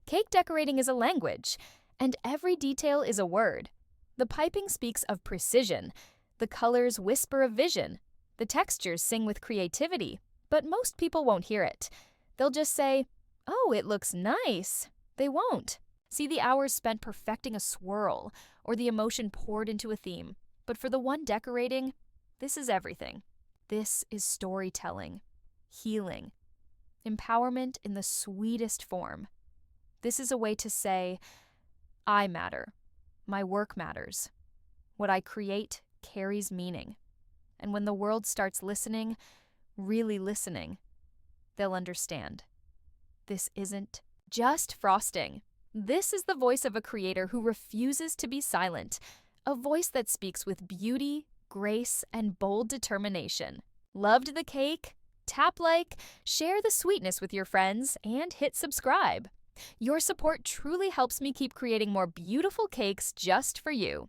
Cake decorating is a language, and every detail is a word. The piping speaks of precision. The colors whisper of vision. The textures sing with creativity, but most people won't hear it. They'll just say, "Oh, it looks nice." They won't see the hours spent perfecting a swirl or the emotion poured into a theme. But for the one decorating, this is everything. This is storytelling, healing, empowerment in the sweetest form. This is a way to say, I matter. My work matters. What I create carries meaning. And when the world starts listening, really listening, they'll understand. This isn't just frosting. This is the voice of a creator who refuses to be silent, a voice that speaks with beauty, grace, and bold determination. Loved the cake? Tap like, share the sweetness with your friends, and hit subscribe. Your support truly helps me keep creating more beautiful cakes just for you.